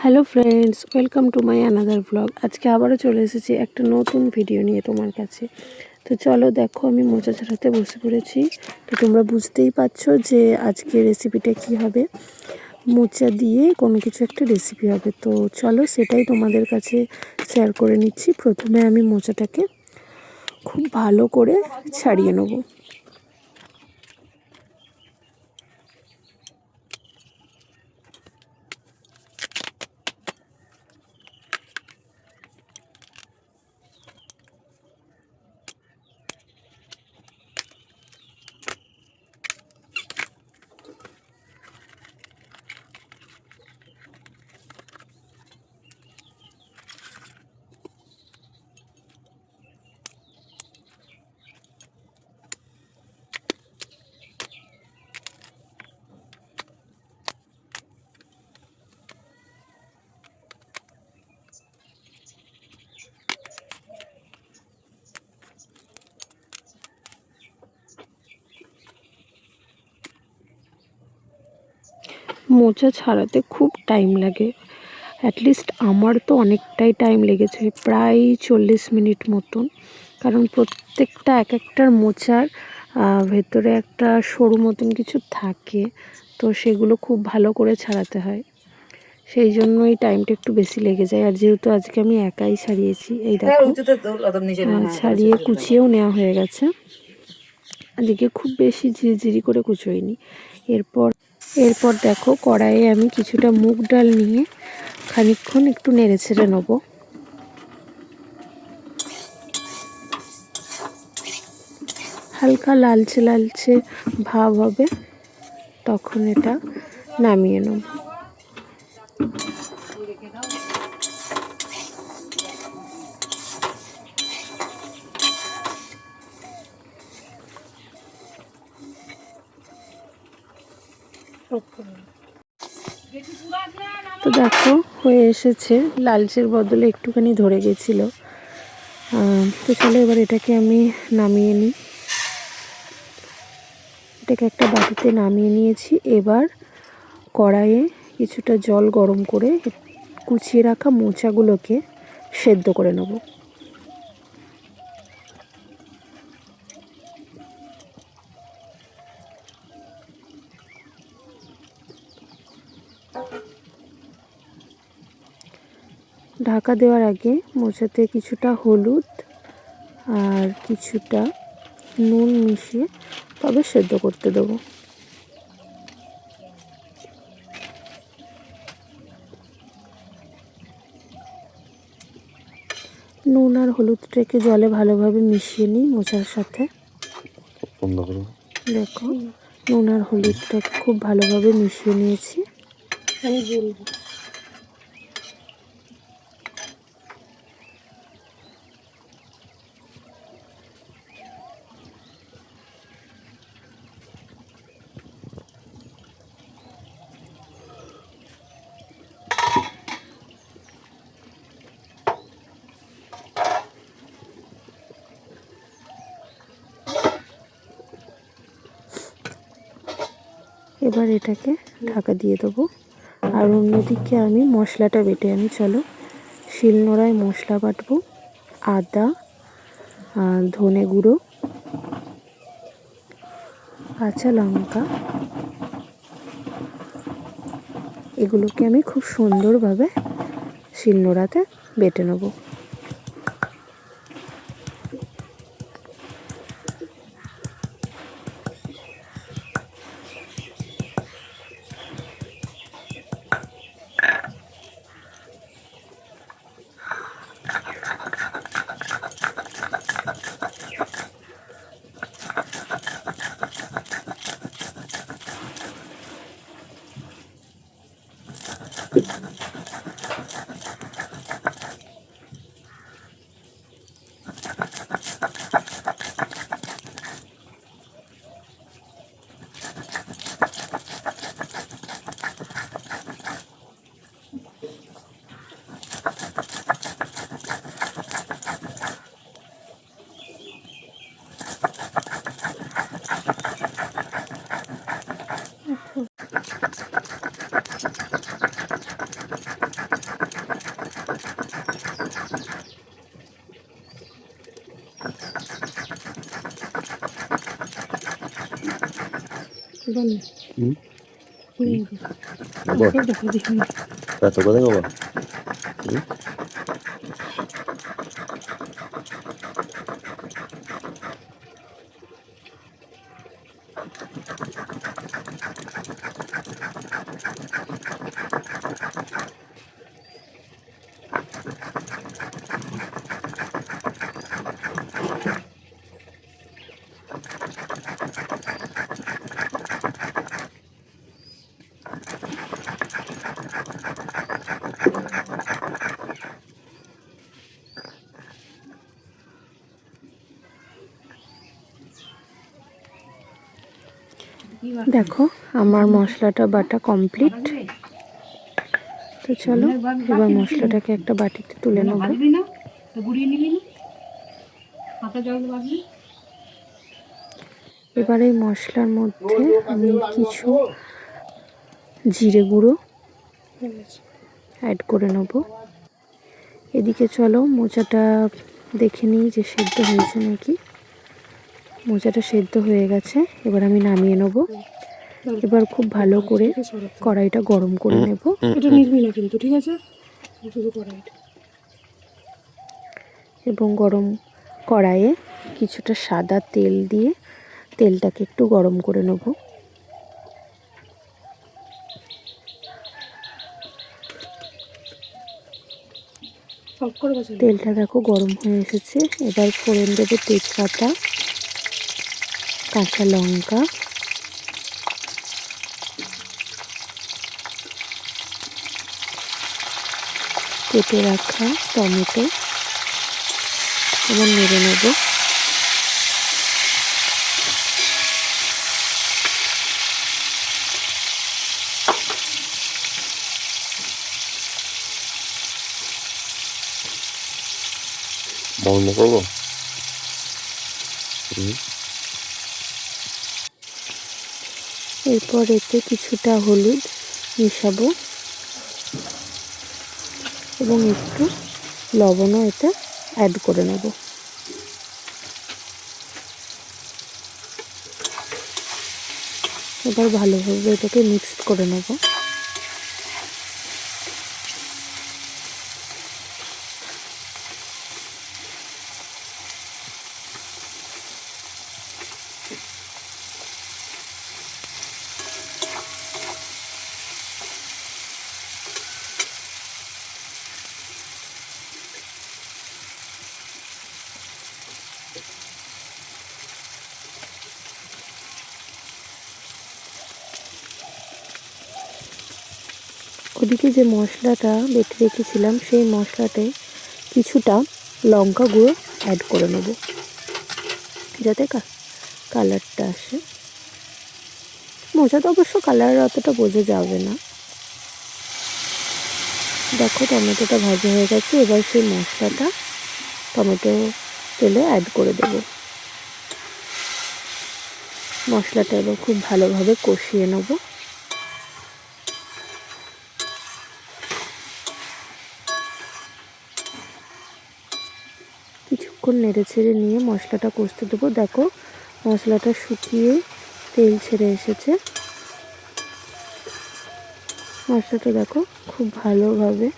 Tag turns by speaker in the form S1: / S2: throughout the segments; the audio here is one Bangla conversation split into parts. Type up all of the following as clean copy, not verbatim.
S1: Hello friends, welcome to my another blog. আজকে আবারও চলে এসেছি একটা নতুন ভিডিও নিয়ে তোমার কাছে। তো চলো দেখো, আমি মোচা ছাড়াতে বসে পড়েছি। তো তোমরা বুঝতেই পারছো যে আজকে রেসিপিটা কি হবে। মোচা দিয়ে কোনো কিছু একটা রেসিপি হবে। তো চলো সেটাই তোমাদের কাছে শেয়ার করে নিচ্ছি। প্রথমে আমি মোচাটাকে খুব ভালো করে ছাড়িয়ে নেবো। মোচা ছাড়াতে খুব টাইম লাগে, অ্যাটলিস্ট আমার তো অনেকটাই টাইম লেগেছে, প্রায় 40 মিনিট মতন। কারণ প্রত্যেকটা এক একটার মোচার ভেতরে একটা সরু মতন কিছু থাকে, তো সেগুলো খুব ভালো করে ছাড়াতে হয়। সেই জন্যই টাইমটা একটু বেশি লেগে যায়। আর যেহেতু আজকে আমি একাই ছাড়িয়েছি, এই দেখো ছাড়িয়ে কুচিয়েও নেওয়া হয়ে গেছে। এদিকে খুব বেশি ঝিরিঝিরি করে কুচোইনি। এরপর দেখো, কড়াইয়ে আমি কিছুটা মুগ ডাল নিয়ে খানিকক্ষণ একটু নেড়ে ছেড়ে নেবো। হালকা লালচে লালচে ভাব হবে, তখন এটা নামিয়ে নেব। তো দেখো হয়ে এসেছে, লালচের বদলে একটুখানি ধরে গেছিলো। তো চলো এবার এটাকে আমি নামিয়ে নিই। এটাকে একটা বাটিতে নামিয়ে নিয়েছি। এবার কড়াইয়ে কিছুটা জল গরম করে কুচিয়ে রাখা মোচাগুলোকে সেদ্ধ করে নেব। ঢাকা দেওয়ার আগে মোচাতে কিছুটা হলুদ আর কিছুটা নুন মিশিয়ে তবে সেদ্ধ করতে দেবো। নুন আর হলুদটাকে জলে ভালোভাবে মিশিয়ে নিই মোচার সাথে। দেখো, নুন আর হলুদটাকে খুব ভালোভাবে মিশিয়ে নিয়েছি। আমি বলবো এবার এটাকে ঢাকা দিয়ে দেবো। আর অন্যদিকে আমি মশলাটা বেটে আনি। চলো, শিলনোড়ায় মশলা বাটবো। আদা, ধনে গুঁড়ো, কাঁচা লঙ্কা, এগুলোকে আমি খুব সুন্দরভাবে শিলনোড়াতে বেটে নেব।
S2: এত কথা বাবা।
S1: দেখো আমার মশলাটা বাটা কমপ্লিট। তো চলো এবার মশলাটাকে একটা বাটিতে তুলে নেব। এবার এই মশলার মধ্যে আমি কিছু জিরে গুঁড়ো অ্যাড করে নেব। এদিকে চলো মোচাটা দেখে নিই যে সেদ্ধ হয়েছে নাকি। মোচাটা সেদ্ধ হয়ে গেছে, এবার আমি নামিয়ে নেব। এবার খুব ভালো করে কড়াইটা গরম করে নেব। এটা নিবি না কিন্তু, ঠিক আছে? শুধু কড়াইটা। এবং গরম কড়াইয়ে কিছুটা সাদা তেল দিয়ে তেলটাকে একটু গরম করে নেব। তেলটা দেখো গরম হয়ে এসেছে। এবার ফোড়ন দেবো তেজপাতা, কাঁচা লঙ্কা, কেটে রাখা টমেটো এবং নেড়ে নেব।
S2: বন্ধ করবো।
S1: এরপর এতে কিছুটা হলুদ মিশাবো এবং একটু লবণও এতে অ্যাড করে নেব। এবার ভালোভাবে এটাকে মিক্সড করে নেব। ওদিকে যে মশলাটা বেটে রেখেছিলাম সেই মশলাটায় কিছুটা লঙ্কা গুঁড়ো অ্যাড করে নেব যাতে কালারটা আসে। মোচাতে অবশ্য কালার অতটা বোঝা যাবে না। দেখো টমেটোটা ভাজা হয়ে গেছে, এবার সেই মশলাটা টমেটো তেলে অ্যাড করে দেব। মশলাটা এবার খুব ভালোভাবে কষিয়ে নেব। কিছুক্ষণ নেড়ে ছেড়ে নিয়ে মশলাটা কষতে দেবো। দেখো মশলাটা শুকিয়ে তেল ছেড়ে এসেছে। মশলাটা দেখো খুব ভালোভাবে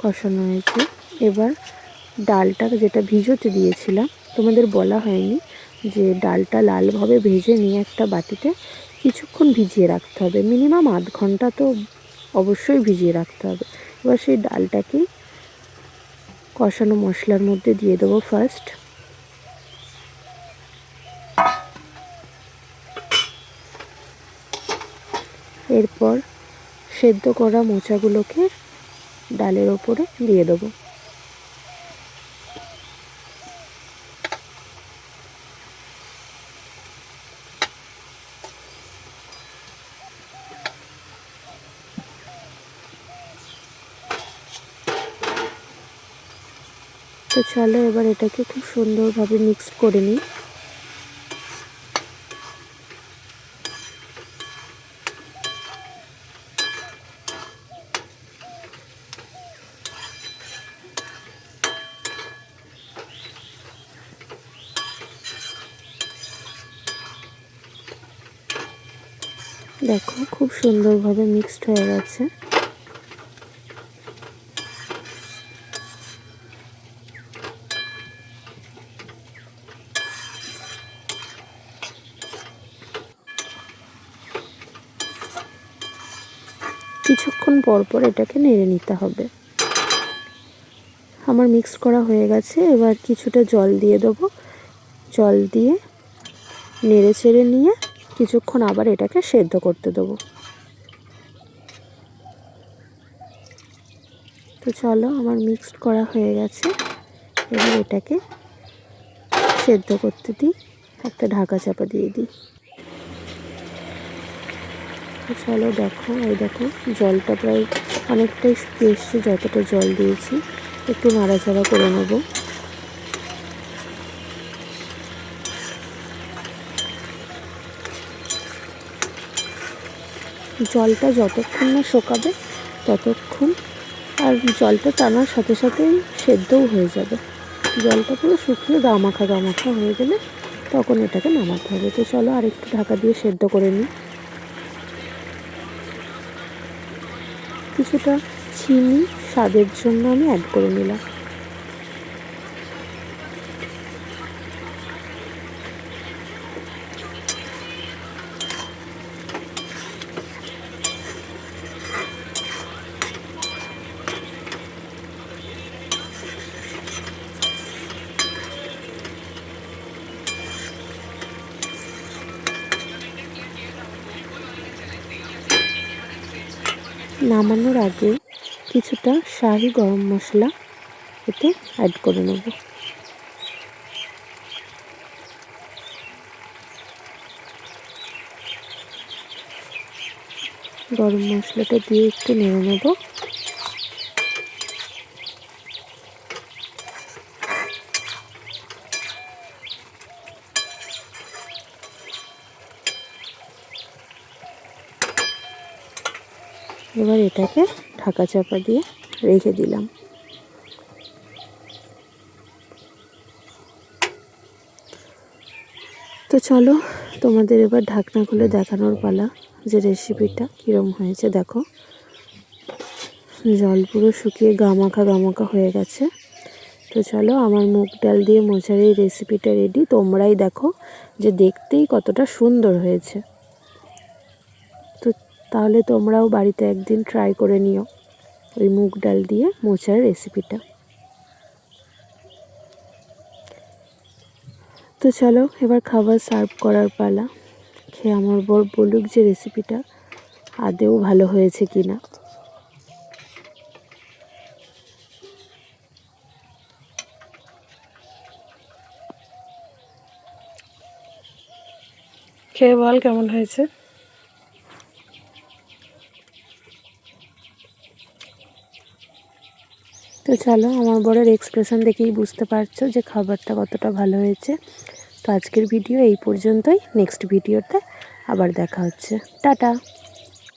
S1: কষানো হয়েছে। এবার ডালটা যেটা ভিজোতে দিয়েছিলাম, তোমাদের বলা হয়নি যে ডালটা লালভাবে ভেজে নিয়ে একটা বাটিতে কিছুক্ষণ ভিজিয়ে রাখতে হবে। মিনিমাম আধ ঘন্টা তো অবশ্যই ভিজিয়ে রাখতে হবে। এবার সেই ডালটাকে কষানো মশলার মধ্যে দিয়ে দেবো ফার্স্ট। এরপর সেদ্ধ করা মোচাগুলোকে ডালের ওপরে দিয়ে দেবো। তো চলো এবার এটাকে খুব সুন্দরভাবে মিক্স করে নিই। দেখো খুব সুন্দরভাবে মিক্সড হয়ে গেছে। কিছুক্ষণ পর পর এটাকে নেড়ে নিতে হবে। আমার মিক্স করা হয়ে গেছে। এবার কিছুটা জল দিয়ে দেবো। জল দিয়ে নেড়ে চেড়ে নিয়ে কিছুক্ষণ আবার এটাকে সেদ্ধ করতে দেবো। তো চলো, আমার মিক্সড করা হয়ে গেছে। এবার এটাকে সেদ্ধ করতে দিই, একটা ঢাকা চাপা দিয়ে দিই। তো চলো দেখো, এই দেখো জলটা প্রায় অনেকটাই শুকিয়ে এসছে। যতটা জল দিয়েছি একটু নাড়াচাড়া করে নেব। জলটা যতক্ষণ না শুকাবে ততক্ষণ, আর জলটা টানার সাথে সাথেই সেদ্ধও হয়ে যাবে। জলটা পুরো শুকিয়ে গামাখা গামাখা হয়ে গেলে তখন এটাকে নামাতে হবে। তো চলো আর একটু ঢাকা দিয়ে সেদ্ধ করে নিই। কিছুটা চিনি স্বাদের জন্য আমি অ্যাড করে নিলাম। নামানোর আগে কিছুটা শাহি গরম মশলা এতে অ্যাড করে নেব। গরম মশলাটা দিয়ে একটু নেড়ে নেব। এবার এটাকে ঢাকা চাপা দিয়ে রেখে দিলাম। তো চলো, তোমাদের এবার ঢাকনা খুলে দেখানোর পালা যে রেসিপিটা কীরকম হয়েছে। দেখো জল পুরো শুকিয়ে গামাখা গামাখা হয়ে গেছে। তো চলো, আমার মুগ ডাল দিয়ে মোচার এই রেসিপিটা রেডি। তোমরাই দেখো যে দেখতেই কতটা সুন্দর হয়েছে। তো তাহলে তোমরাও বাড়িতে একদিন ট্রাই করে নিও ওই মুগ ডাল দিয়ে মোচার রেসিপিটা। তো চলো, এবার খাবার সার্ভ করার পালা। খেয়ে আমার বর বলুক যে রেসিপিটা আদেও ভালো হয়েছে কিনা।
S3: খেয়ে বল কেমন হয়েছে।
S1: তো চলো, আমার বরের এক্সপ্রেশন দেখেই বুঝতে পারছো যে খাবারটা কতটা ভালো হয়েছে। তো আজকের ভিডিও এই পর্যন্তই। নেক্সট ভিডিওতে আবার দেখা হচ্ছে। টাটা।